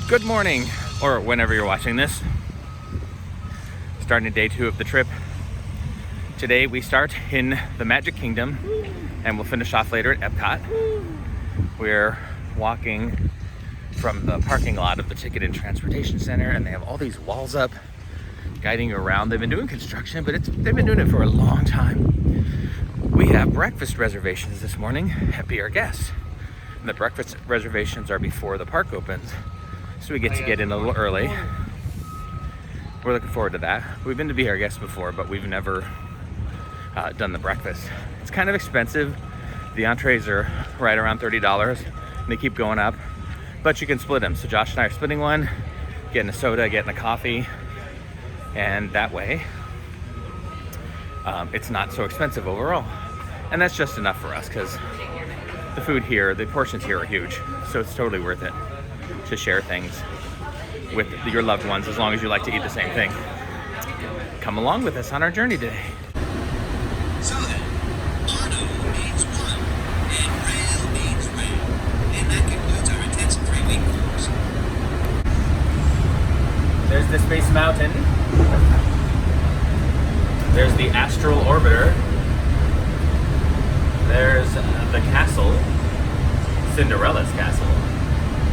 Good morning, or whenever you're watching this. Starting day 2 of the trip. Today we start in the Magic Kingdom and we'll finish off later at Epcot. We're walking from the parking lot of the Ticket and Transportation Center, and they have all these walls up guiding you around. They've been doing construction, but they've been doing it for a long time. We have breakfast reservations this morning at Be Our Guest. And the breakfast reservations are before the park opens, so we get to get in a little early. We're looking forward to that. We've been to Be Our Guest before, but we've never done the breakfast. It's kind of expensive. The entrees are right around $30, and they keep going up, but you can split them. So Josh and I are splitting one, getting a soda, getting a coffee, and that way it's not so expensive overall. And that's just enough for us because the food here, the portions here are huge, so it's totally worth it to share things with your loved ones as long as you like to eat the same thing. Come along with us on our journey today. So then, auto means one, and rail means rail, and that concludes our intense 3-week course. There's the Space Mountain. There's the Astral Orbiter. There's the castle, Cinderella's castle.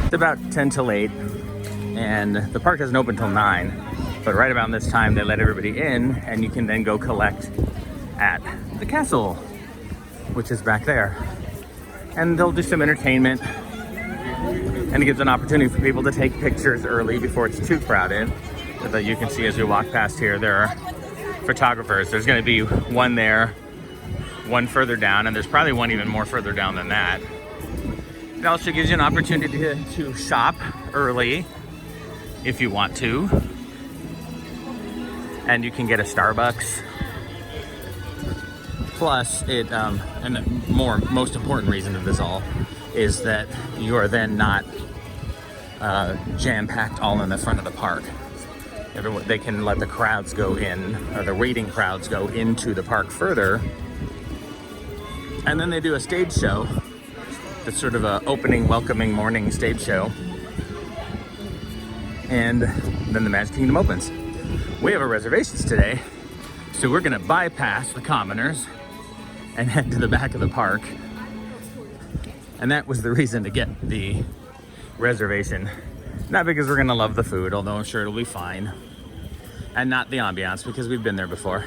It's about 10 till 8, and the park doesn't open till 9, but right around this time they let everybody in, and you can then go collect at the castle, which is back there. And they'll do some entertainment, and it gives an opportunity for people to take pictures early before it's too crowded. So that you can see as we walk past here, there are photographers. There's going to be one there, one further down, and there's probably one even more further down than that. It also gives you an opportunity to shop early if you want to. And you can get a Starbucks. Plus, and the most important reason of this all is that you are then not jam-packed all in the front of the park. They can let the crowds go in, or the waiting crowds go into the park further. And then they do a stage show. It's sort of a opening, welcoming morning stage show. And then the Magic Kingdom opens. We have our reservations today, so we're gonna bypass the commoners and head to the back of the park. And that was the reason to get the reservation. Not because we're gonna love the food, although I'm sure it'll be fine. And not the ambiance, because we've been there before.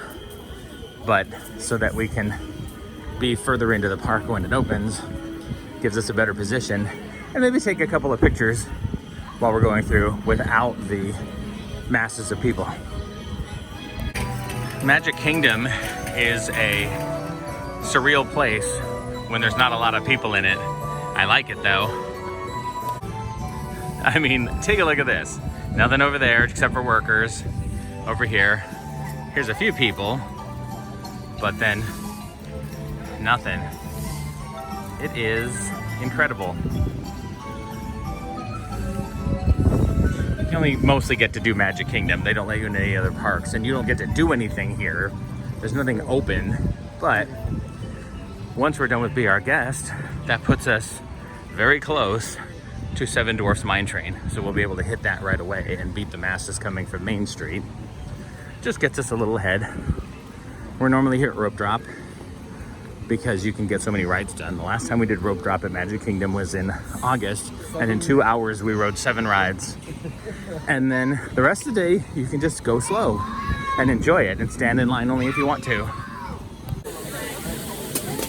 But so that we can be further into the park when it opens, gives us a better position, and maybe take a couple of pictures while we're going through without the masses of people. Magic Kingdom is a surreal place when there's not a lot of people in it. I like it though. I mean, take a look at this. Nothing over there except for workers. Over here, here's a few people, but then nothing. It is incredible. You can only mostly get to do Magic Kingdom. They don't let you in any other parks, and you don't get to do anything here. There's nothing open, but once we're done with Be Our Guest, that puts us very close to 7 Dwarfs Mine Train. So we'll be able to hit that right away and beat the masses coming from Main Street. Just gets us a little ahead. We're normally here at Rope Drop because you can get so many rides done. The last time we did Rope Drop at Magic Kingdom was in August, and in 2 hours we rode 7 rides. And then the rest of the day you can just go slow and enjoy it and stand in line only if you want to.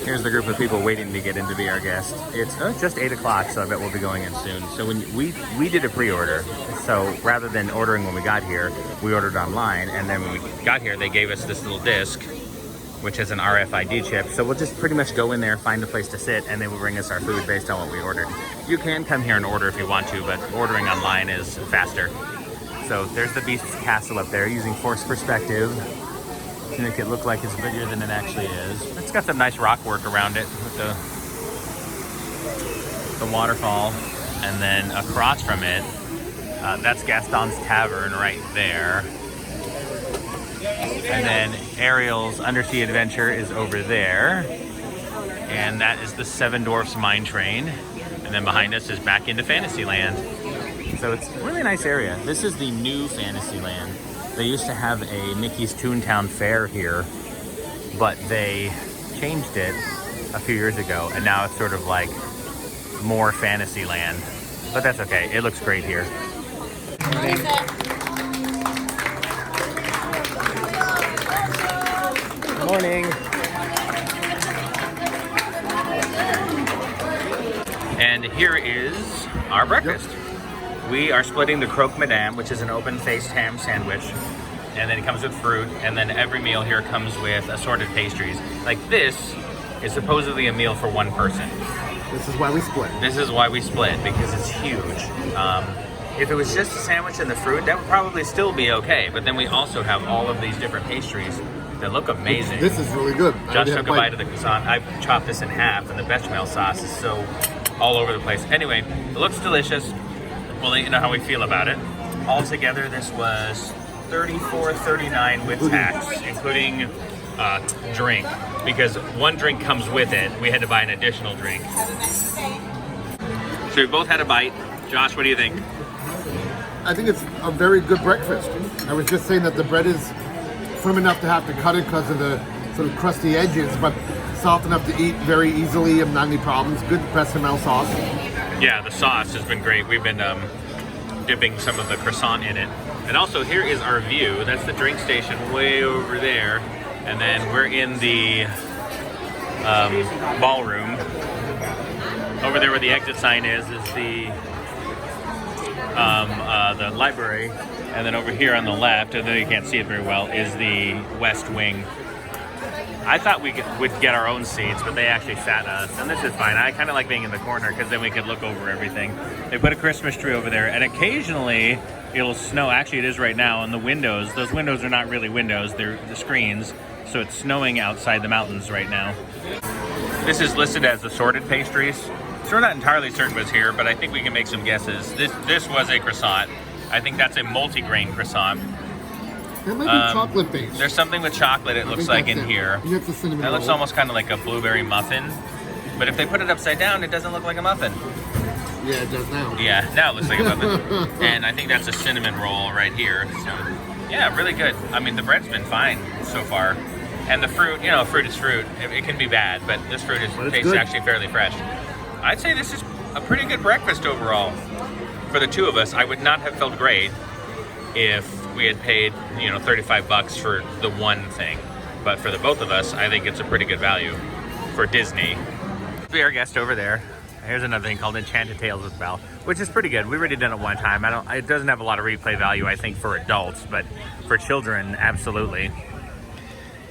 Here's the group of people waiting to get in to Be Our Guest. It's just 8 o'clock, so I bet we'll be going in soon. So when we did a pre-order, so rather than ordering when we got here, we ordered online, and then when we got here, they gave us this little disc, which has an RFID chip. So we'll just pretty much go in there, find a place to sit, and they will bring us our food based on what we ordered. You can come here and order if you want to, but ordering online is faster. So there's the Beast's Castle up there using forced perspective to make it look like it's bigger than it actually is. It's got some nice rock work around it with the waterfall, and then across from it, that's Gaston's Tavern right there. And then Ariel's Undersea Adventure is over there. And that is the 7 Dwarfs Mine Train. And then behind us is back into Fantasyland. So it's a really nice area. This is the new Fantasyland. They used to have a Mickey's Toontown Fair here, but they changed it a few years ago, and now it's sort of like more Fantasyland. But that's okay. It looks great here. Good morning. And here is our breakfast. We are splitting the croque madame, which is an open-faced ham sandwich, and then it comes with fruit, and then every meal here comes with assorted pastries. Like this is supposedly a meal for one person. This is why we split. This is why we split, because it's huge. If it was just a sandwich and the fruit, that would probably still be okay, but then we also have all of these different pastries that look amazing. This is really good. Josh took a bite of the croissant. I chopped this in half, and the bechamel sauce is so all over the place. Anyway, it looks delicious. We'll let you know how we feel about it. Altogether, this was $34.39 with tax, including drink, because one drink comes with it. We had to buy an additional drink. So we both had a bite. Josh, what do you think? I think it's a very good breakfast. I was just saying that the bread is firm enough to have to cut it because of the sort of crusty edges, but soft enough to eat very easily and not any problems. Good bechamel sauce. Yeah, the sauce has been great. We've been dipping some of the croissant in it. And also here is our view. That's the drink station way over there. And then we're in the ballroom. Over there where the exit sign is the library. And then over here on the left, although you can't see it very well, is the West Wing. I thought we would get our own seats, but they actually sat us, and this is fine. I kind of like being in the corner because then we could look over everything. They put a Christmas tree over there, and occasionally it'll snow. Actually, it is right now, and the windows, those windows are not really windows, they're the screens, so it's snowing outside the mountains right now. This is listed as assorted pastries. So we're not entirely certain what's here, but I think we can make some guesses. This was a croissant. I think that's a multi-grain croissant. That might be chocolate based. There's something with chocolate, it looks like, in here. That's a cinnamon That looks roll. almost kind of like a blueberry muffin. But if they put it upside down, it doesn't look like a muffin. Yeah, it does now. Yeah, now it looks like a muffin. And I think that's a cinnamon roll right here. So, yeah, really good. I mean, the bread's been fine so far. And the fruit, you know, fruit is fruit. It can be bad, but this fruit tastes actually fairly fresh. I'd say this is a pretty good breakfast overall. For the two of us, I would not have felt great if we had paid, you know, $35 for the one thing. But for the both of us, I think it's a pretty good value for Disney. Be our guest over there. Here's another thing called Enchanted Tales with Belle, which is pretty good. We've already done it one time. It doesn't have a lot of replay value, I think, for adults, but for children, absolutely.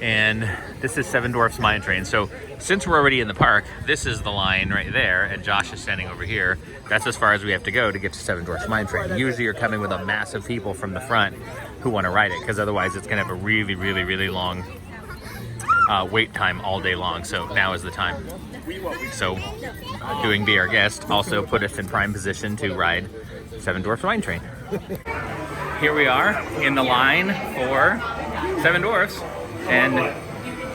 And this is Seven Dwarfs Mine Train. So since we're already in the park, this is the line right there, and Josh is standing over here. That's as far as we have to go to get to Seven Dwarfs Mine Train. Usually you're coming with a mass of people from the front who want to ride it, because otherwise it's gonna have a really, really, really long wait time all day long. So now is the time. So doing Be Our Guest also put us in prime position to ride Seven Dwarfs Mine Train. Here we are in the line for Seven Dwarfs. And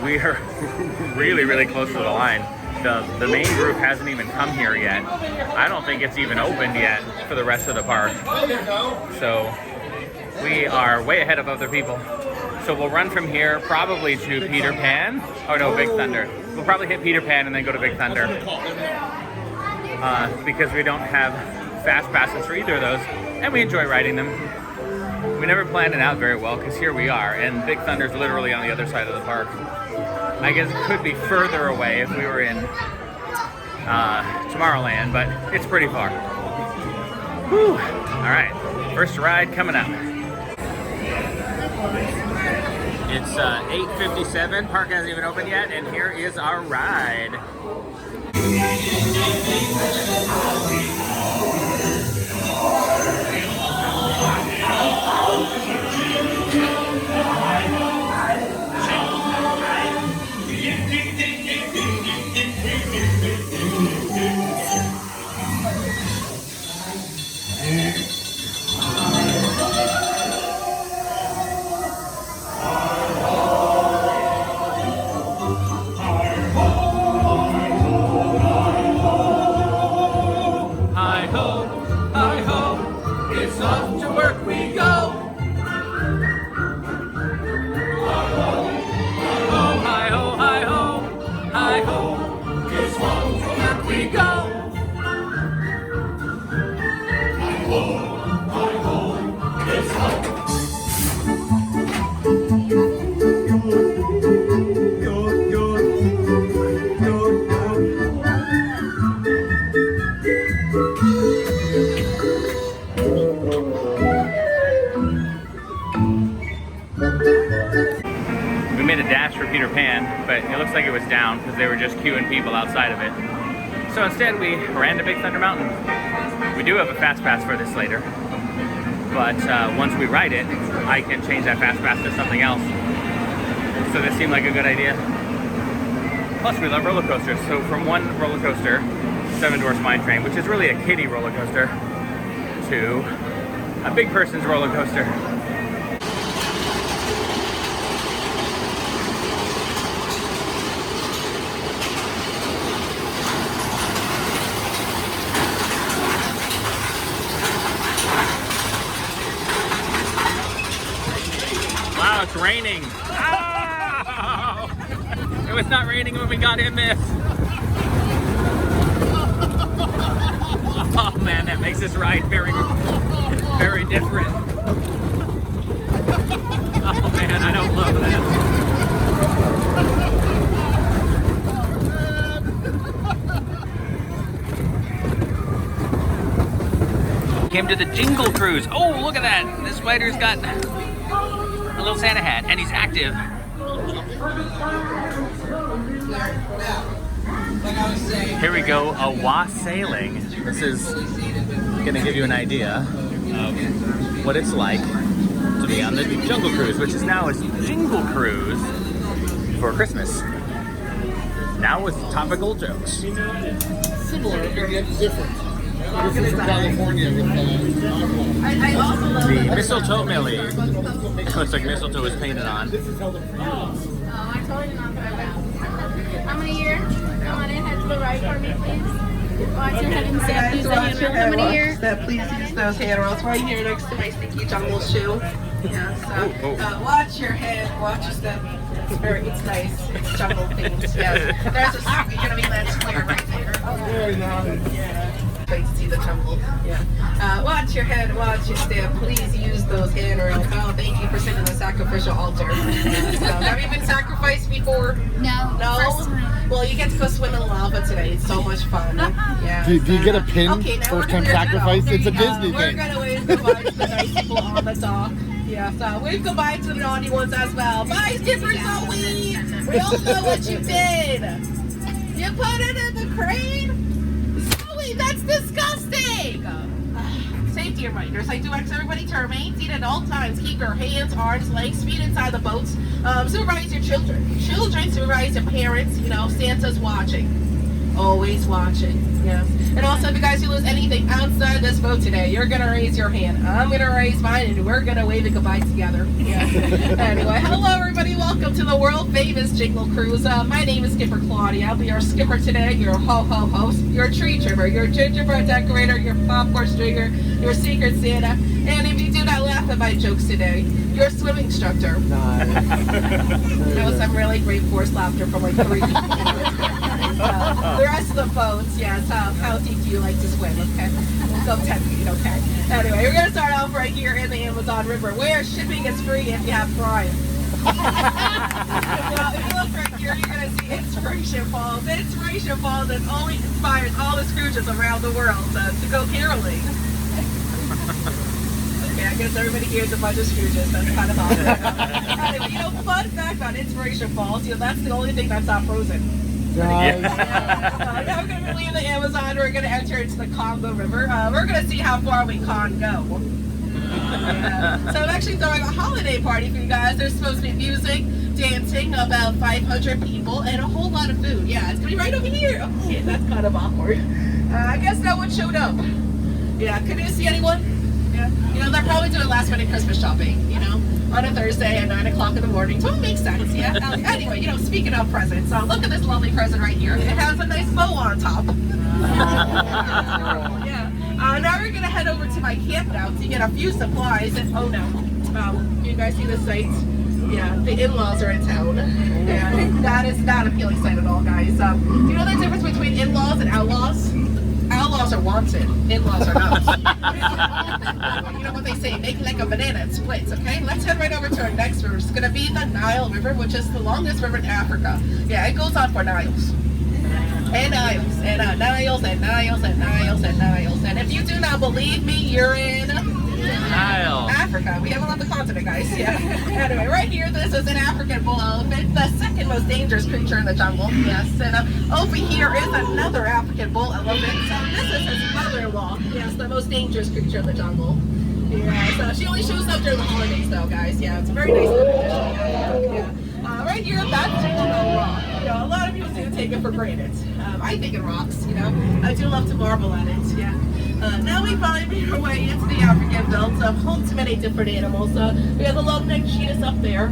we are really, really close to the line. The main group hasn't even come here yet. I don't think it's even opened yet for the rest of the park. So we are way ahead of other people. So we'll run from here probably to Peter Pan. Oh no, Big Thunder. We'll probably hit Peter Pan and then go to Big Thunder. Because we don't have fast passes for either of those. And we enjoy riding them. We never planned it out very well because here we are, and Big Thunder's literally on the other side of the park. I guess it could be further away if we were in Tomorrowland, but it's pretty far. Whew. All right, first ride coming up. It's 8:57, park hasn't even opened yet, and here is our ride. Hi-ho! pass for Peter Pan, but it looks like it was down because they were just queuing people outside of it. So instead we ran to Big Thunder Mountain. We do have a fast pass for this later, but once we ride it, I can change that fast pass to something else. So this seemed like a good idea. Plus we love roller coasters. So from one roller coaster, Seven Dwarfs Mine Train, which is really a kiddie roller coaster, to a big person's roller coaster. Wow, it's raining. Oh! It was not raining when we got in this. Oh man, that makes this ride very, very different. Oh man, I don't love that. Came to the Jingle Cruise. Oh, look at that. This spider's got a little Santa hat, and he's active. Here we go, a wassailing. This is gonna give you an idea of what it's like to be on the Jungle Cruise, which is now a Jingle Cruise for Christmas. Now with topical jokes. Similar, but yet different. This is from California with The mistletoe millie. It looks like mistletoe is painted on. I told you not to how many years? Come on in, head to the right for me, please. Watch your head and say, please, how many years? Please use those handrails right here next to my sticky jungle shoe. Yeah, so watch your head, watch your step. It's nice. It's jungle themed. Yes. There's a you're gonna be led clear right there. Very nice. Please see the jungle. Yeah. Watch your head, watch your step. Please use those handrails. Oh, thank you for sending the sacrificial altar. So, have you been sacrificed before? No. No. First time. Well, you get to go swim in lava today. It's so much fun. Yeah. Do you get a pin? Okay, now First we're time gonna- sacrifice? It's a Disney We're thing. gonna wave goodbye to the nice people on the dock. Yeah, so wave goodbye to the naughty ones as well. Bye, Skipper Zoe! We all know what you did! You put it in the crane? Zoe, that's disgusting! Safety reminders. I do ask everybody to remain seated at all times. Keep your hands, arms, legs, feet inside the boats. Supervise your children. Children supervise your parents. You know, Santa's watching. Always watching. Yes. And also, if you guys lose anything outside this boat today, you're gonna raise your hand. I'm gonna raise mine, and we're gonna wave it goodbye together. Yeah. Anyway, hello everybody. Welcome to the world famous Jingle Cruise. My name is Skipper Claudia. I'll be your skipper today. Your ho-ho host, your tree trimmer, your gingerbread decorator, your popcorn stringer, your secret Santa, and if you do not laugh at my jokes today, your swim instructor. That was some really great forced laughter from like 3 people. The rest of the boats, yes. How deep do you like to swim? Okay, we'll go 10 feet. Okay. Anyway, we're gonna start off right here in the Amazon River, where shipping is free if you have Prime. If you look right here, you're gonna see Inspiration Falls. Inspiration Falls that only inspires all the Scrooges around the world to go caroling. Okay, I guess everybody here is a bunch of Scrooges. That's kind of awesome. Anyway, you know, fun fact on Inspiration Falls, you know, that's the only thing that's not frozen. Now we're going to leave the Amazon. We're going to enter into the Congo River. We're going to see how far we can go. So I'm actually throwing a holiday party for you guys. There's supposed to be music, dancing, about 500 people, and a whole lot of food. Yeah, it's going to be right over here. Okay, that's kind of awkward. I guess no one showed up. Yeah, could you see anyone? Yeah. You know, they're probably doing last minute Christmas shopping, you know, on a Thursday at 9 o'clock in the morning. So it makes sense, yeah. Anyway, you know, speaking of presents, look at this lovely present right here. It has a nice bow on top. Yeah. Now we're going to head over to my campground to get a few supplies. And, oh no. You guys see the sight? Yeah, the in-laws are in town. And that is not an appealing sight at all, guys. Do you know the difference between in-laws and outlaws? Outlaws are wanted, in-laws are not. You know what they say, make like a banana and splits, okay? Let's head right over to our next river. It's gonna be the Nile River, which is the longest river in Africa. Yeah, it goes on for Niles. And Niles, and Niles, and Niles, and Niles, and Niles. And if you do not believe me, you're in Nile. Africa. We haven't left the continent, guys. Yeah. Anyway, right here, this is an African bull elephant, the second most dangerous creature in the jungle. Yes. And over here is another African bull elephant. So this is his mother-in-law. Yes, the most dangerous creature in the jungle. Yeah. So she only shows up during the holidays, though, guys. Yeah, it's a very nice little tradition. Yeah. Right here, that's Jingle Rock. You know, a lot of people do take it for granted. I think it rocks. You know, I do love to marvel at it. Yeah. Now we finally made our way into the African belt, home to many different animals. We have the long-necked cheetahs up there.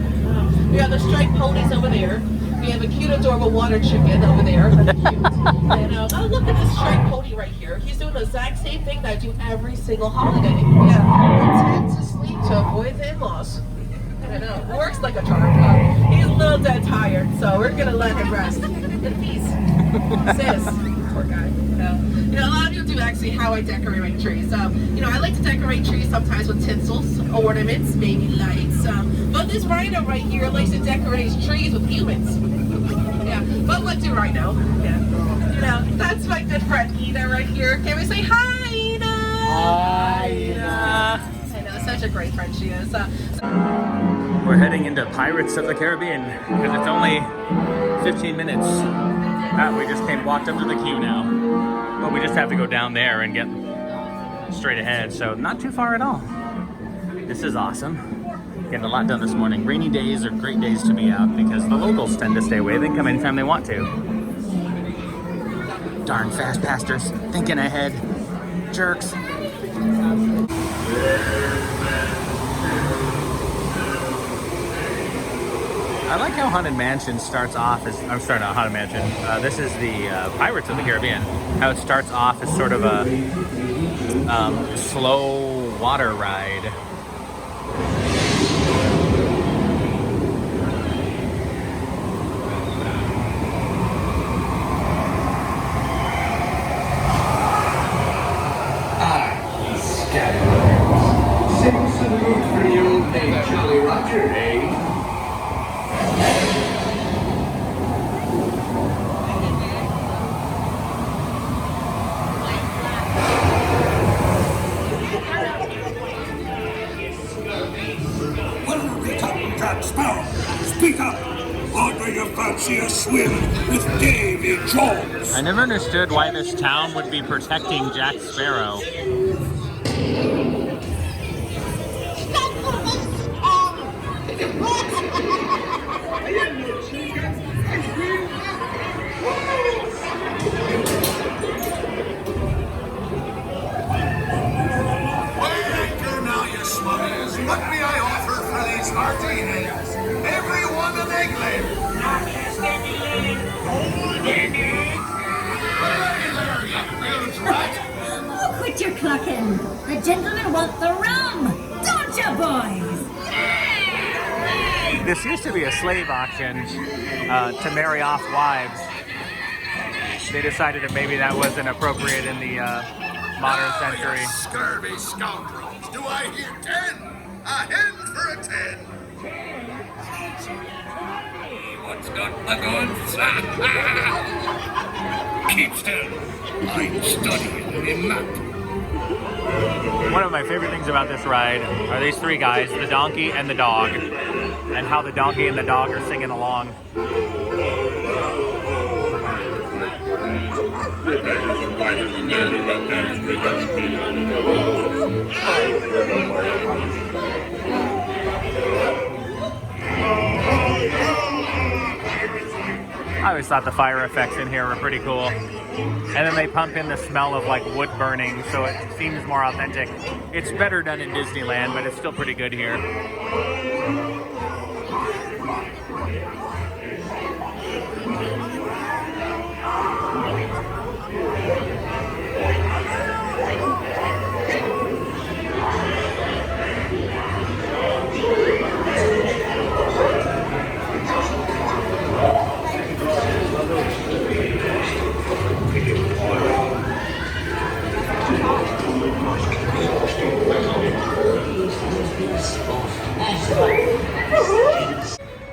We have the striped ponies over there. We have a cute, adorable water chicken over there. That's cute. And oh, look at this striped pony right here. He's doing the exact same thing that I do every single holiday. Yeah, pretend to sleep to avoid the in-laws. I know, it works like a charm. He's a little dead tired, so we're gonna let him rest in peace. Sis, poor guy. You know, a lot of you do actually how I decorate my trees. You know, I like to decorate trees sometimes with tinsels, ornaments, maybe lights. But this rhino right here likes to decorate his trees with humans. Yeah, but what do rhino? Yeah, you know, that's my good friend Ina right here. Can we say hi, Ina? Hi, Ina. I know, such a great friend she is. We're heading into Pirates of the Caribbean because it's only 15 minutes. We just walked up to the queue now, but we just have to go down there and get straight ahead, so not too far at all. This is awesome. Getting a lot done this morning. Rainy days are great days to be out because the locals tend to stay away. They can come anytime they want to. Darn fast pastors, thinking ahead. Jerks. I like how Haunted Mansion starts off as, I'm sorry, not Haunted Mansion. This is the Pirates of the Caribbean. How it starts off as sort of a slow water ride. Sing some good for the old name, Jolly Roger, eh? Sparrow, speak up! Or do you fancy a swim with Davy Jones? I never understood why this town would be protecting Jack Sparrow. Now, you smugglers, what may I offer for these hearty ales? Everyone an egg layer. Oh, quit your clucking. The gentlemen want the rum. Don't you, boys? This used to be a slave auction to marry off wives. They decided that maybe that wasn't appropriate in the modern century. Scurvy scoundrels. Do I hear 10? A hen for a 10. What's got the goods? Keep still. I'm studying in map. One of my favorite things about this ride are these three guys, the donkey and the dog, and how the donkey and the dog are singing along. I always thought the fire effects in here were pretty cool. And then they pump in the smell of like wood burning, so it seems more authentic. It's better done in Disneyland, but it's still pretty good here.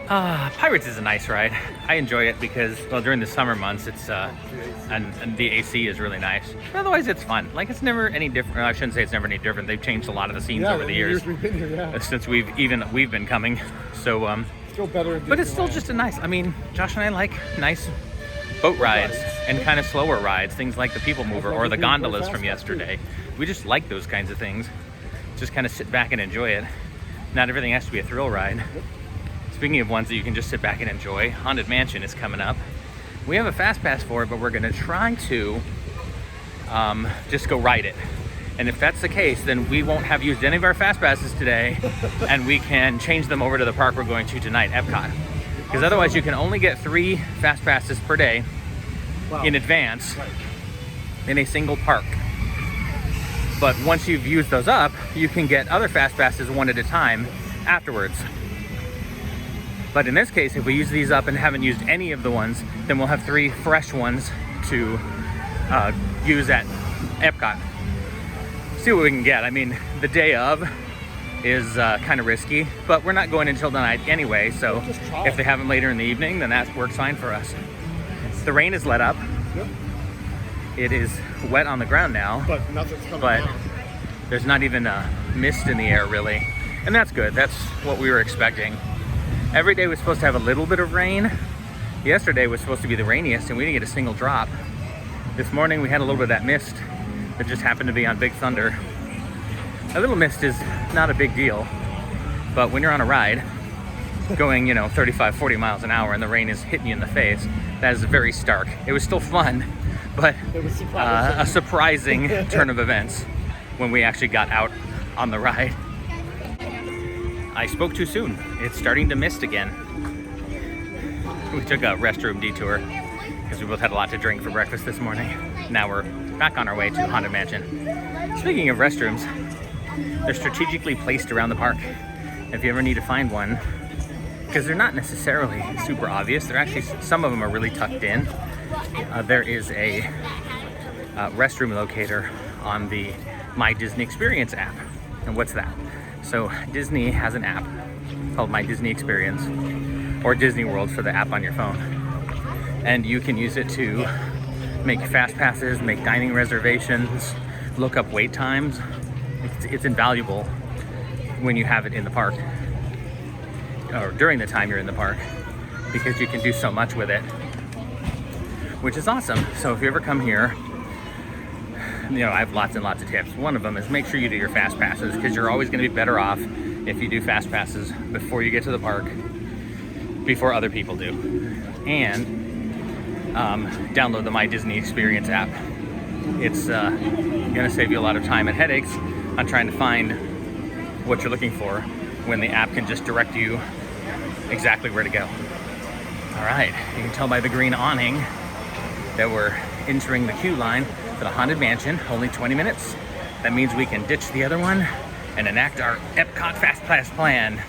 Pirates is a nice ride. I enjoy it because, well, during the summer months, it's and the AC is really nice. But otherwise, it's fun. Like, it's never any different. I shouldn't say it's never any different. They've changed a lot of the scenes over the years we've been here, since we've been coming. So, still better. but it's still just a nice. I mean, Josh and I like nice boat rides and kind of slower rides, things like the Peoplemover or the gondolas from yesterday. We just like those kinds of things. Just kind of sit back and enjoy it. Not everything has to be a thrill ride. Speaking of ones that you can just sit back and enjoy, Haunted Mansion is coming up. We have a fast pass for it, but we're gonna try to just go ride it. And if that's the case, then we won't have used any of our fast passes today, and we can change them over to the park we're going to tonight, Epcot. Because otherwise you can only get 3 fast passes per day in advance in a single park. But once you've used those up, you can get other fast passes one at a time afterwards. But in this case, if we use these up and haven't used any of the ones, then we'll have 3 fresh ones to use at Epcot. See what we can get. I mean, the day of is kind of risky, but we're not going until the night anyway, so if they have them later in the evening, then that works fine for us. The rain is let up. It is wet on the ground now, but nothing's coming but down. There's not even a mist in the air, really. And that's good. That's what we were expecting. Every day was supposed to have a little bit of rain. Yesterday was supposed to be the rainiest, and we didn't get a single drop. This morning we had a little bit of that mist that just happened to be on Big Thunder. A little mist is not a big deal, but when you're on a ride going, 35, 40 miles an hour and the rain is hitting you in the face, that is very stark. It was still fun, but It was surprising. a surprising turn of events when we actually got out on the ride. I spoke too soon. It's starting to mist again. We took a restroom detour because we both had a lot to drink for breakfast this morning. Now we're back on our way to Haunted Mansion. Speaking of restrooms, they're strategically placed around the park. If you ever need to find one, because they're not necessarily super obvious, they're actually, some of them are really tucked in. There is a restroom locator on the My Disney Experience app. And what's that? So Disney has an app called My Disney Experience, or Disney World for the app on your phone. And you can use it to make fast passes, make dining reservations, look up wait times. It's invaluable when you have it in the park, or during the time you're in the park, because you can do so much with it, which is awesome. So if you ever come here, I have lots and lots of tips. One of them is make sure you do your fast passes, because you're always going to be better off if you do fast passes before you get to the park, before other people do. And download the My Disney Experience app. It's going to save you a lot of time and headaches on trying to find what you're looking for when the app can just direct you exactly where to go. All right, you can tell by the green awning that we're entering the queue line for the Haunted Mansion. Only 20 minutes. That means we can ditch the other one and enact our Epcot Fast Pass plan.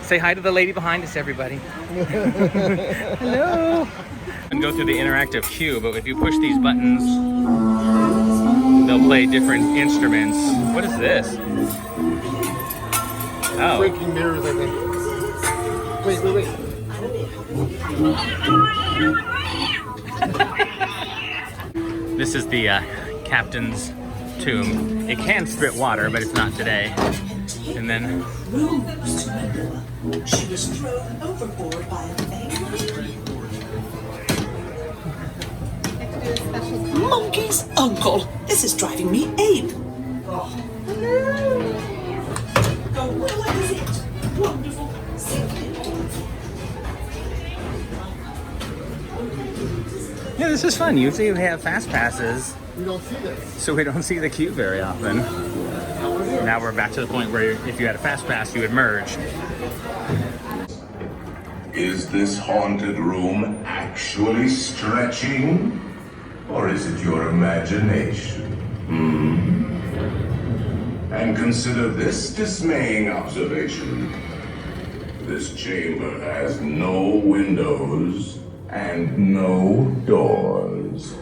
Say hi to the lady behind us, everybody. Hello. And go through the interactive queue, but if you push these buttons, they'll play different instruments. What is this? Oh. Breaking mirrors, I think. Wait. This is the captain's tomb. It can spit water, but it's not today. And then she was thrown overboard by a Monkey's uncle. This is driving me ape. Oh, what is it? Wonderful. yeah, this is fun. Usually we have fast passes, We don't see this. so we don't see the queue very often. Now we're back to the point where if you had a fast pass, you would merge. Is this haunted room actually stretching? Or is it your imagination? And consider this dismaying observation. This chamber has no windows and no doors.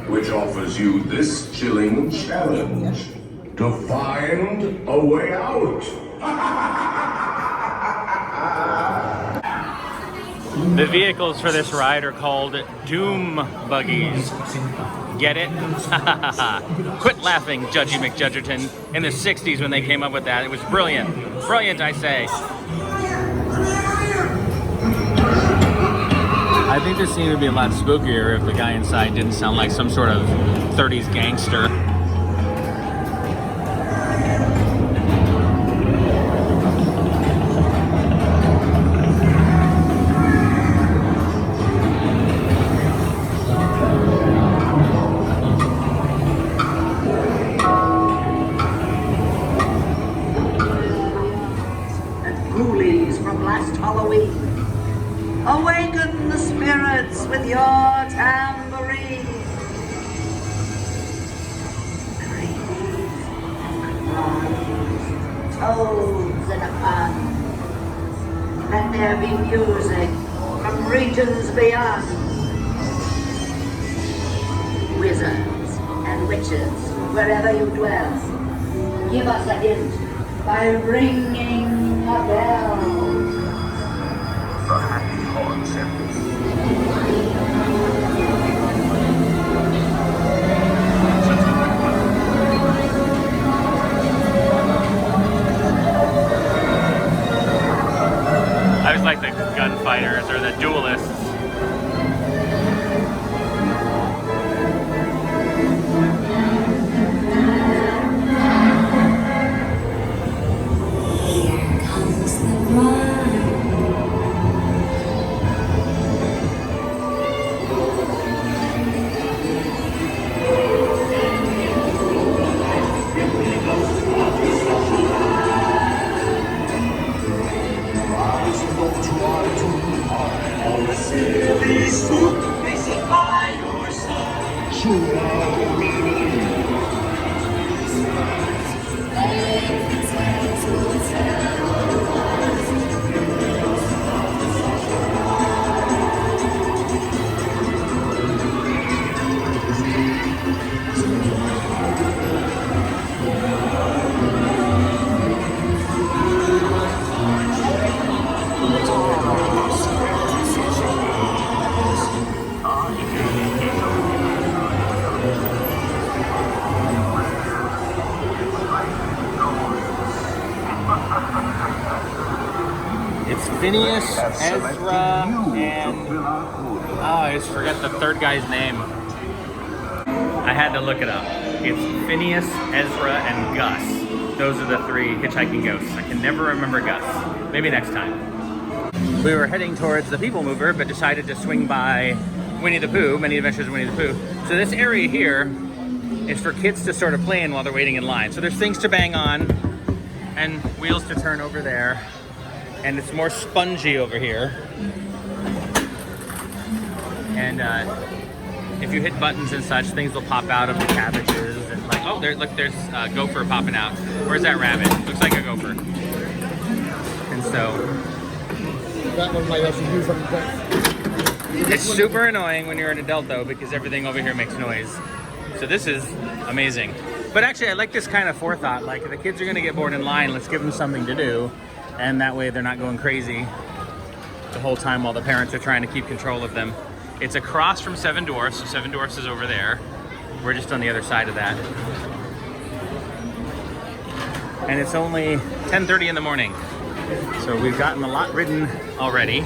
Which offers you this chilling challenge to find a way out. The vehicles for this ride are called Doom Buggies. Get it? Quit laughing, Judgy McJudgerton. In the 60s when they came up with that, it was brilliant. Brilliant, I say. I think this scene would be a lot spookier if the guy inside didn't sound like some sort of 30s gangster. Ghoulies from last Halloween, awaken the spirits with your tambourine. Creeps and cries, toads in a pan. Let there be music from regions beyond. Wizards and witches, wherever you dwell, give us a hint by ringing a bell. The happy concept. I always like the gunfighters or the duelists. Here comes the bride. Phineas, Ezra, and I just forget the third guy's name. I had to look it up. It's Phineas, Ezra, and Gus. Those are the three hitchhiking ghosts. I can never remember Gus. Maybe next time. We were heading towards the Peoplemover, but decided to swing by Winnie the Pooh, Many Adventures of Winnie the Pooh. So this area here is for kids to sort of play in while they're waiting in line. So there's things to bang on and wheels to turn over there. And it's more spongy over here. And if you hit buttons and such, things will pop out of the cabbages. And like, oh, look, there's a gopher popping out. Where's that rabbit? Looks like a gopher. And so That one might also use something. it's super annoying when you're an adult though, because everything over here makes noise. So this is amazing. But actually, I like this kind of forethought. Like, if the kids are gonna get bored in line, let's give them something to do. And that way they're not going crazy the whole time while the parents are trying to keep control of them. It's across from Seven Dwarfs, so Seven Dwarfs is over there. We're just on the other side of that. And it's only 10:30 in the morning. So we've gotten a lot ridden already.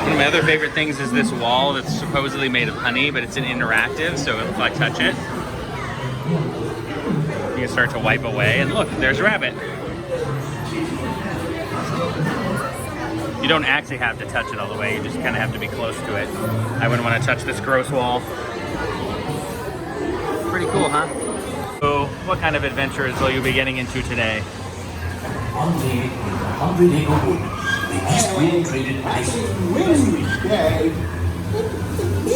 One of my other favorite things is this wall that's supposedly made of honey, but it's an interactive, so if I touch it, you can start to wipe away, and look, there's a rabbit. You don't actually have to touch it all the way, you just kind of have to be close to it. I wouldn't want to touch this gross wall. Pretty cool, huh? So, what kind of adventures will you be getting into today? One day, 100-acre wood, the East Wind traded ice.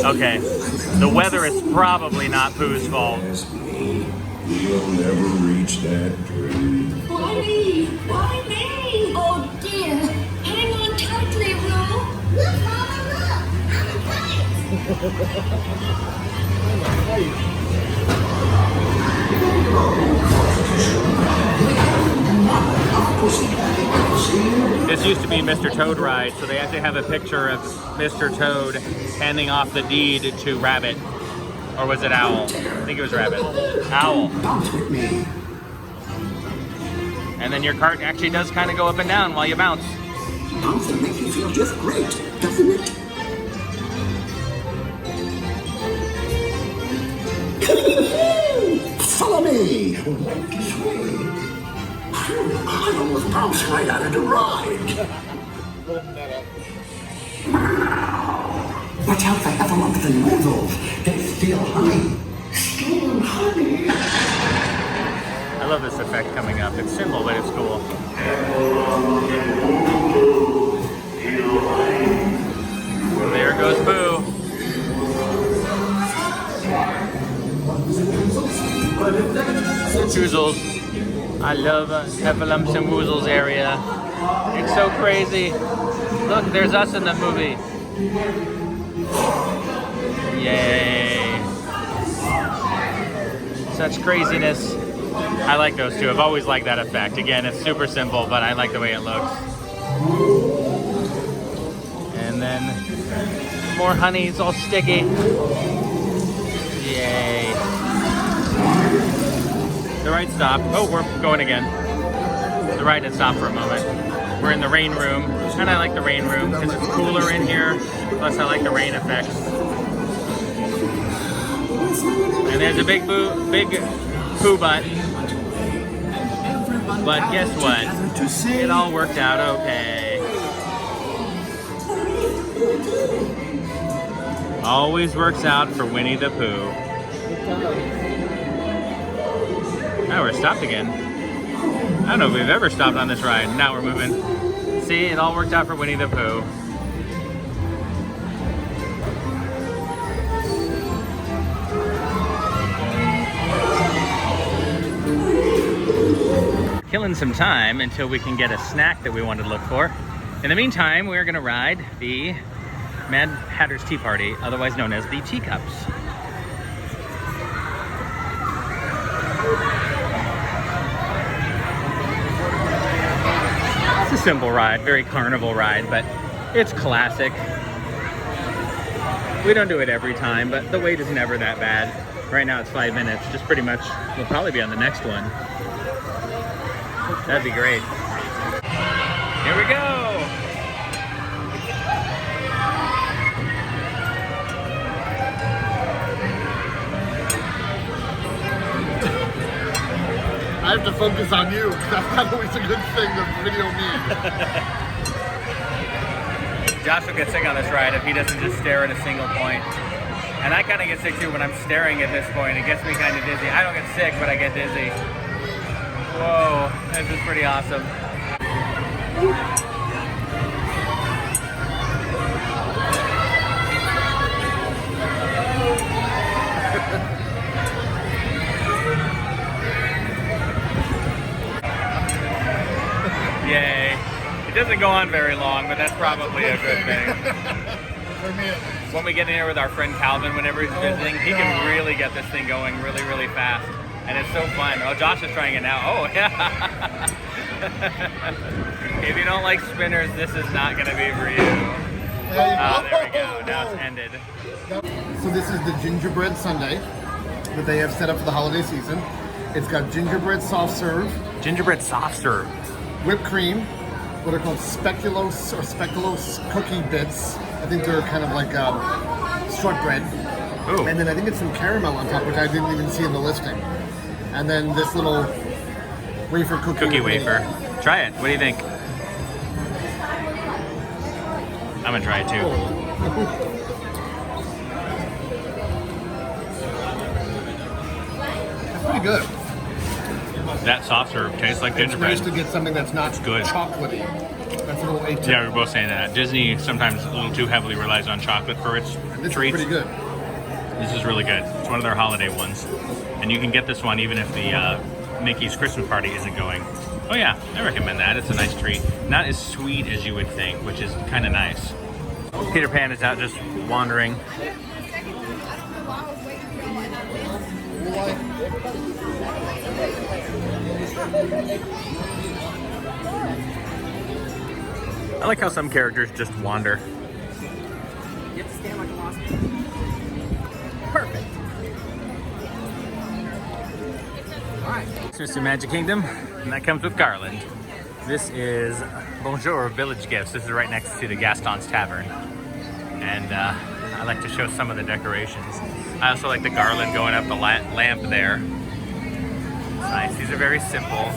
Okay, the weather is probably not Pooh's fault. We'll never reach that tree. Why me? Why me? Oh dear. Hang on tightly, Ro. Look, Mama, look. I'm a kite. This used to be Mr. Toad ride, so they actually have a picture of Mr. Toad handing off the deed to Rabbit. Or was it Owl? I think it was Rabbit. Owl. Bounce with me. And then your cart actually does kind of go up and down while you bounce. Bouncing makes you feel just great, doesn't it? Follow me! I almost bounced right out of the ride. Watch out for heffalumps and weasels. They steal honey. Steal honey. I love this effect coming up. It's simple, but it's cool. There goes Pooh. Woozles. I love Heffalumps and Woozles area. It's so crazy. Look, there's us in the movie. Yay. Such craziness. I like those two. I've always liked that effect. Again, it's super simple, but I like the way it looks. And then more honey. It's all sticky. Yay. The ride stopped. Oh, we're going again. The ride had stopped for a moment. We're in the rain room, and I like the rain room because it's cooler in here. Plus, I like the rain effects. And there's a big Pooh butt. But guess what? It all worked out okay. Always works out for Winnie the Pooh. Now we're stopped again. I don't know if we've ever stopped on this ride. Now we're moving. See, it all worked out for Winnie the Pooh. Killing some time until we can get a snack that we wanted to look for. In the meantime, we're gonna ride the Mad Hatter's Tea Party, otherwise known as the Teacups. It's a simple ride, very carnival ride, but it's classic. We don't do it every time, but the wait is never that bad. Right now it's 5 minutes, just pretty much, we'll probably be on the next one. That'd be great. Here we go! I have to focus on you, because that's not always a good thing to video me. Josh will get sick on this ride if he doesn't just stare at a single point. And I kind of get sick too when I'm staring at this point. It gets me kind of dizzy. I don't get sick, but I get dizzy. Whoa, this is pretty awesome. Yay. It doesn't go on very long, but that's probably a good thing. When we get in here with our friend Calvin, whenever he's visiting, he can really get this thing going really, really fast. And it's so fun. Oh, Josh is trying it now. Oh, yeah. If you don't like spinners, this is not going to be for you. There we go. Now it's ended. So this is the gingerbread sundae that they have set up for the holiday season. It's got gingerbread soft serve. Gingerbread soft serve. Whipped cream. What are called speculoos cookie bits. I think they're kind of like shortbread. Ooh. And then I think it's some caramel on top, which I didn't even see in the listing. And then this little wafer cookie. Cookie wafer. Try it. What do you think? I'm gonna try it too. That's pretty good. That soft serve tastes like gingerbread. It's nice to get something that's not good. chocolatey. That's a little atypical. Yeah, we're both saying that. Disney sometimes a little too heavily relies on chocolate for its This treats. is pretty good. This is really good. It's one of their holiday ones. And you can get this one even if the Mickey's Christmas party isn't going. Oh yeah, I recommend that. It's a nice treat. Not as sweet as you would think, which is kind of nice. Peter Pan is out just wandering. I like how some characters just wander. You have to stand like a lost man. Perfect. Alright. Christmas in Magic Kingdom, and that comes with garland. This is Bonjour Village Gifts. This is right next to the Gaston's Tavern. And I like to show some of the decorations. I also like the garland going up the lamp there. It's nice. These are very simple.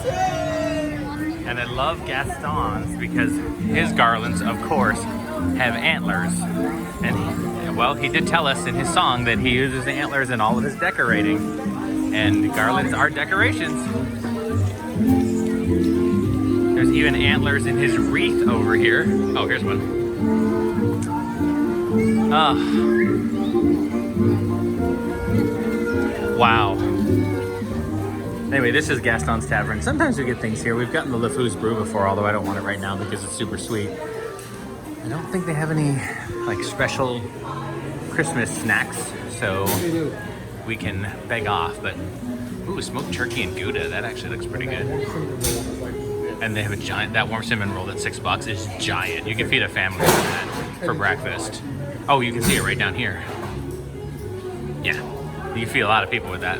And I love Gaston's because his garlands, of course, have antlers. And well, he did tell us in his song that he uses antlers in all of his decorating. And garlands are decorations. There's even antlers in his wreath over here. Oh, here's one. Wow. Anyway, this is Gaston's Tavern. Sometimes we get things here. We've gotten the LeFou's Brew before, although I don't want it right now because it's super sweet. I don't think they have any like special Christmas snacks, so we can beg off. But ooh, smoked turkey and Gouda. That actually looks pretty good. And they have a giant, that warm cinnamon roll that's $6 is giant. You can feed a family with that for breakfast. Oh, you can see it right down here. Yeah, you can feed a lot of people with that.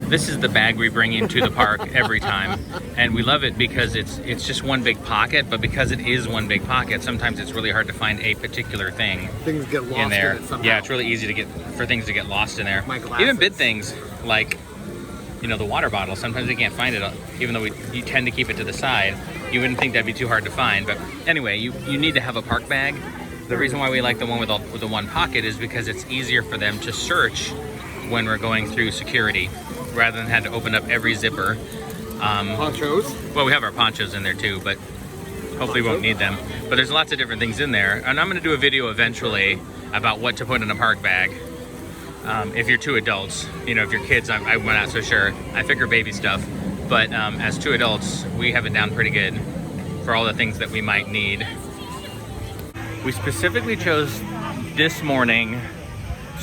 This is the bag we bring into the park every time, and we love it because it's just one big pocket, but because it is one big pocket, sometimes it's really hard to find a particular thing. Things get lost in there. in it somehow. Yeah, it's really easy for things to get lost in there. My glasses. Even big things like, you know, the water bottle. Sometimes we can't find it, even though you tend to keep it to the side. You wouldn't think that'd be too hard to find, but anyway, you need to have a park bag. The reason why we like the one with the one pocket is because it's easier for them to search when we're going through security, rather than have to open up every zipper. Ponchos? Well, we have our ponchos in there too, but hopefully we won't need them. But there's lots of different things in there, and I'm going to do a video eventually about what to put in a park bag. If you're two adults, you know, if you're kids, I'm not so sure. I figure baby stuff, but as two adults, we have it down pretty good for all the things that we might need. We specifically chose this morning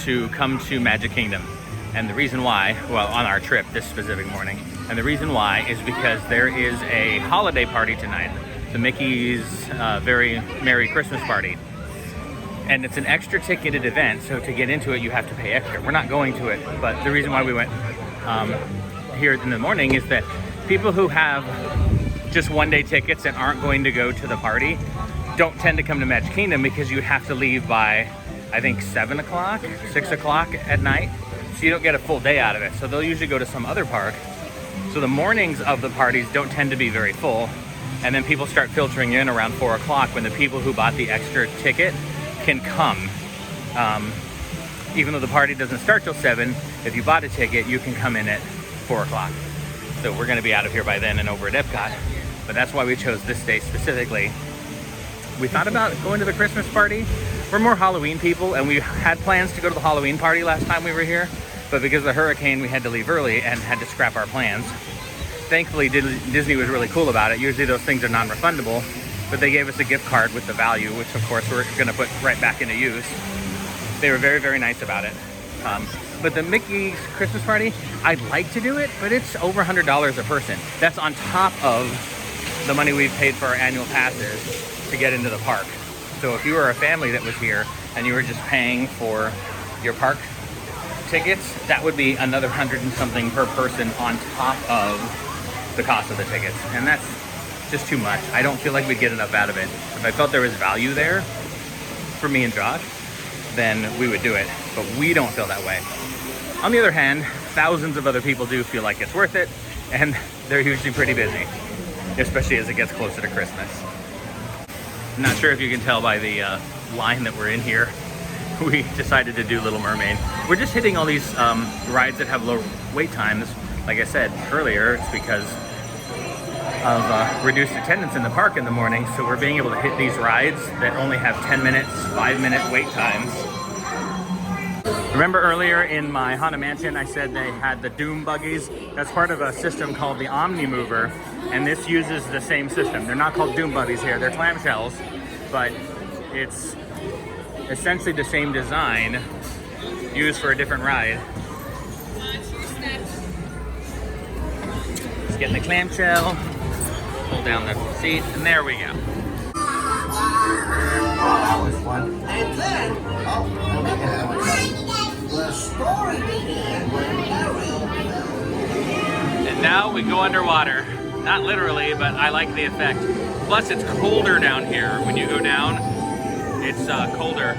to come to Magic Kingdom. And the reason why, well, on our trip this specific morning, and the reason why is because there is a holiday party tonight, the Mickey's Very Merry Christmas Party. And it's an extra ticketed event, so to get into it, you have to pay extra. We're not going to it, but the reason why we went here in the morning is that people who have just one-day tickets and aren't going to go to the party don't tend to come to Magic Kingdom because you have to leave by, I think, 7 o'clock, 6 o'clock at night. So you don't get a full day out of it. So they'll usually go to some other park. So the mornings of the parties don't tend to be very full. And then people start filtering in around 4 o'clock when the people who bought the extra ticket can come. Even though the party doesn't start till 7, if you bought a ticket, you can come in at 4 o'clock. So we're gonna be out of here by then and over at Epcot. But that's why we chose this day specifically. We thought about going to the Christmas party. We're more Halloween people, and we had plans to go to the Halloween party last time we were here, but because of the hurricane, we had to leave early and had to scrap our plans. Thankfully, Disney was really cool about it. Usually those things are non-refundable, but they gave us a gift card with the value, which of course we're gonna put right back into use. They were very, very nice about it. But the Mickey's Christmas party, I'd like to do it, but it's over $100 a person. That's on top of the money we've paid for our annual passes to get into the park. So if you were a family that was here and you were just paying for your park tickets, that would be another $100 and something per person on top of the cost of the tickets. And that's just too much. I don't feel like we'd get enough out of it. If I felt there was value there for me and Josh, then we would do it. But we don't feel that way. On the other hand, thousands of other people do feel like it's worth it, and they're usually pretty busy, especially as it gets closer to Christmas. I'm not sure if you can tell by the line that we're in here. We decided to do Little Mermaid. We're just hitting all these rides that have low wait times. Like I said earlier, it's because of reduced attendance in the park in the morning, so we're being able to hit these rides that only have 10 minutes, 5-minute wait times. Remember earlier in my Haunted Mansion, I said they had the Doom buggies? That's part of a system called the Omnimover, and this uses the same system. They're not called Doom buggies here, they're clamshells, but it's essentially the same design used for a different ride. Just get in the clamshell, pull down the seat, and there we go. That was fun. And then, the story began when Ariel. And now we go underwater. Not literally, but I like the effect. Plus, it's colder down here. When you go down, it's colder.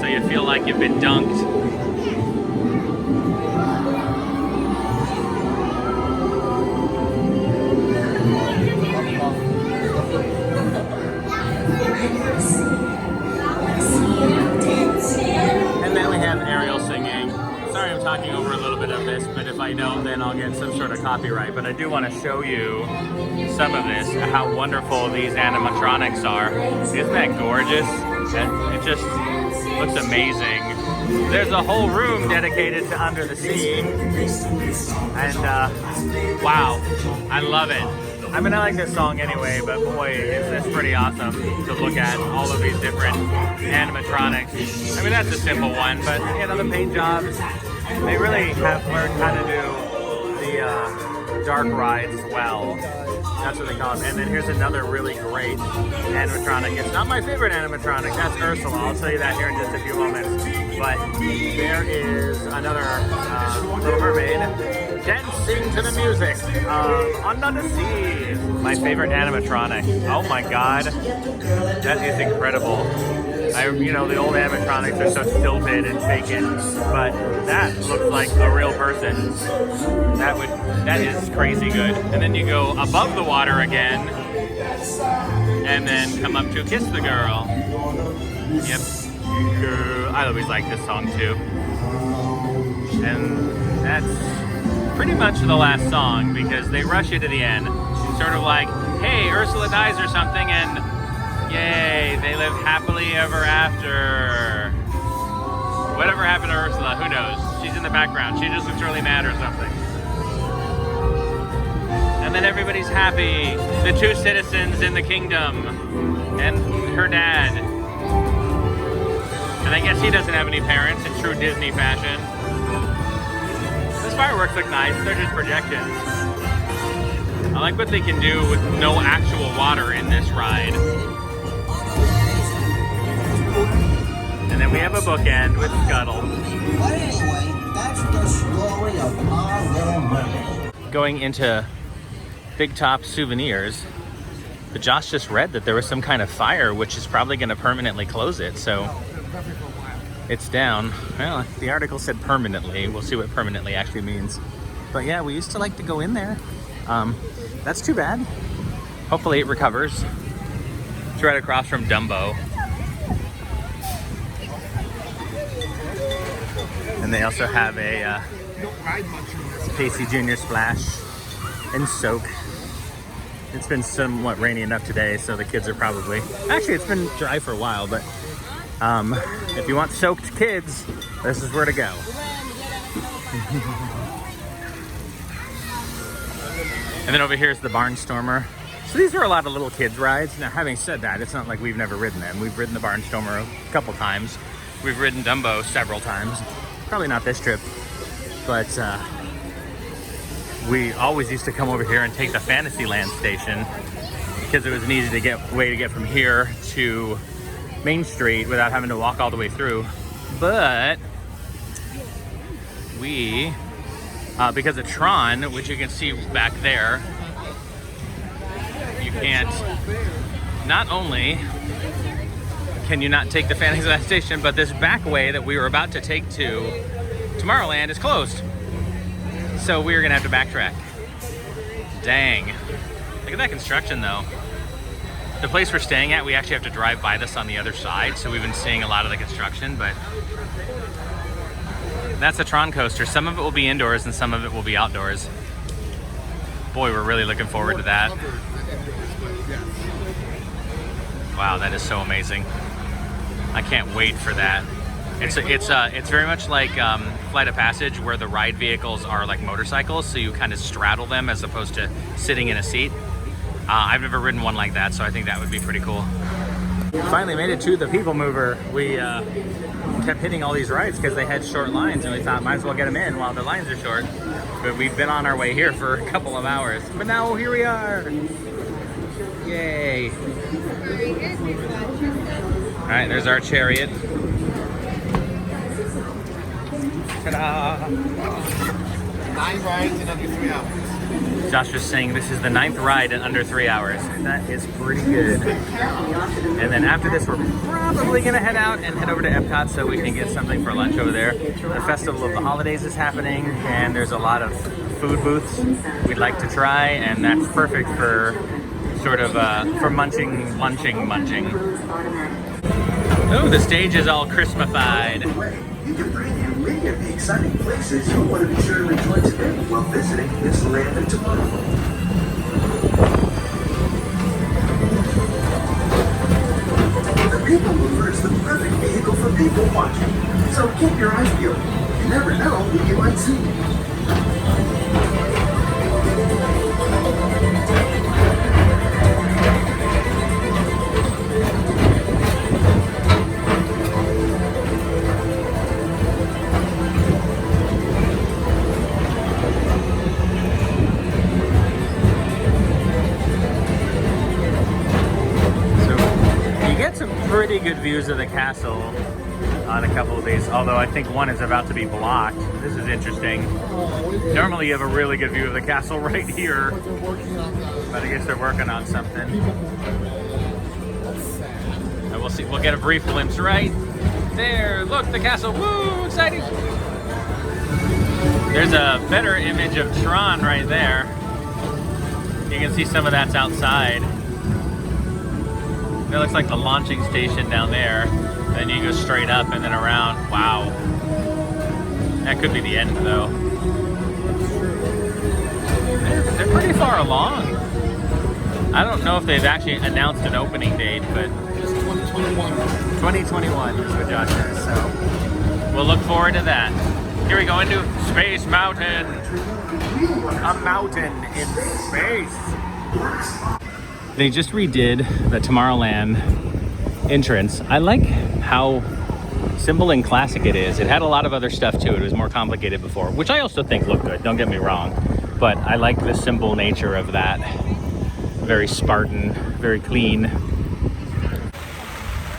So you feel like you've been dunked. And then we have Ariel singing. Sorry I'm talking over a little bit of this, but if I don't, then I'll get some sort of copyright. But I do want to show you some of this, how wonderful these animatronics are. Isn't that gorgeous? It just looks amazing. There's a whole room dedicated to Under the Sea. And wow, I love it. I mean, I like this song anyway, but boy, is this pretty awesome to look at all of these different animatronics. I mean, that's a simple one, but you know, the paint jobs, they really have learned how to do the dark rides well. That's what they call them. And then here's another really great animatronic. It's not my favorite animatronic, that's Ursula. I'll tell you that here in just a few moments. But there is another Little Mermaid dancing to the music on Undersea. My favorite animatronic. Oh my god, that is incredible. You know, the old animatronics are so stilted and shaken, but that looks like a real person. That is crazy good. And then you go above the water again, and then come up to Kiss the Girl. Yep. I always like this song too. And that's pretty much the last song because they rush you to the end. Sort of like, hey, Ursula dies or something, and yay, they live happily ever after. Whatever happened to Ursula, who knows? She's in the background. She just looks really mad or something. And then everybody's happy. The two citizens in the kingdom and her dad. And I guess he doesn't have any parents in true Disney fashion. These fireworks look nice. They're just projections. I like what they can do with no actual water in this ride. And then we have a bookend with Scuttle. But anyway, that's the story of our Little Mermaid. Going into Big Top Souvenirs, but Josh just read that there was some kind of fire, which is probably going to permanently close it, so it's down. Well, the article said permanently. We'll see what permanently actually means. But yeah, we used to like to go in there. That's too bad. Hopefully it recovers. It's right across from Dumbo. And they also have a Casey Jr. Splash and Soak. It's been somewhat rainy enough today, so the kids are probably... Actually, it's been dry for a while, but if you want soaked kids, this is where to go. And then over here is the Barnstormer. So these are a lot of little kids rides. Now, having said that, it's not like we've never ridden them. We've ridden the Barnstormer a couple times. We've ridden Dumbo several times. Probably not this trip, but we always used to come over here and take the Fantasyland station because it was an easy way to get from here to Main Street without having to walk all the way through. But we, because of Tron, which you can see back there, you can't, not only can you not take the Fantasyland station, but this back way that we were about to take to Tomorrowland is closed. So we're gonna have to backtrack. Dang. Look at that construction though. The place we're staying at, we actually have to drive by this on the other side, so we've been seeing a lot of the construction, but that's a Tron coaster. Some of it will be indoors and some of it will be outdoors. Boy, we're really looking forward to that. Wow, that is so amazing. I can't wait for that. It's very much like Flight of Passage, where the ride vehicles are like motorcycles, so you kind of straddle them as opposed to sitting in a seat. I've never ridden one like that, so I think that would be pretty cool. Finally made it to the Peoplemover. We kept hitting all these rides because they had short lines, and we thought might as well get them in while the lines are short. But we've been on our way here for a couple of hours. But now here we are. Yay. All right, there's our chariot. Ta-da! 9 rides in under 3 hours. Josh was saying this is the 9th ride in under 3 hours. That is pretty good. And then after this, we're probably gonna head out and head over to Epcot so we can get something for lunch over there. The Festival of the Holidays is happening, and there's a lot of food booths we'd like to try, and that's perfect for sort of for munching. Oh, the stage is all Christmas-fied. You can preview many of the exciting places you'll want to be sure to enjoy today while visiting this land of Tomorrowland. The Peoplemover is the perfect vehicle for people watching, so keep your eyes peeled. You never know who you might see. Pretty good views of the castle on a couple of days, although I think one is about to be blocked. This is interesting. Normally you have a really good view of the castle right here, but I guess they're working on something. And we'll see. We'll get a brief glimpse right there. Look, the castle. Woo! Exciting! There's a better image of Tron right there. You can see some of that's outside. It looks like the launching station down there. Then you go straight up and then around. Wow. That could be the end though. They're pretty far along. I don't know if they've actually announced an opening date, but It's 2021. 2021 is what Josh says, so we'll look forward to that. Here we go into Space Mountain. A mountain in space. They just redid the Tomorrowland entrance. I like how simple and classic it is. It had a lot of other stuff too. It was more complicated before, which I also think looked good, don't get me wrong. But I like the simple nature of that. Very Spartan, very clean.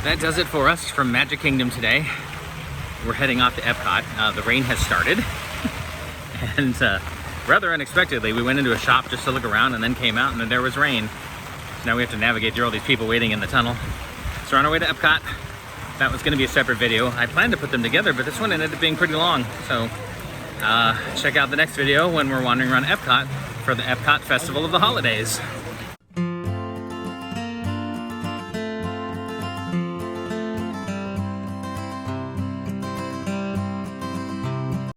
That does it for us from Magic Kingdom today. We're heading off to Epcot. The rain has started. And rather unexpectedly, we went into a shop just to look around and then came out and then there was rain. Now we have to navigate through all these people waiting in the tunnel. So we're on our way to Epcot. That was gonna be a separate video. I planned to put them together, but this one ended up being pretty long. So check out the next video when we're wandering around Epcot for the Epcot Festival of the Holidays.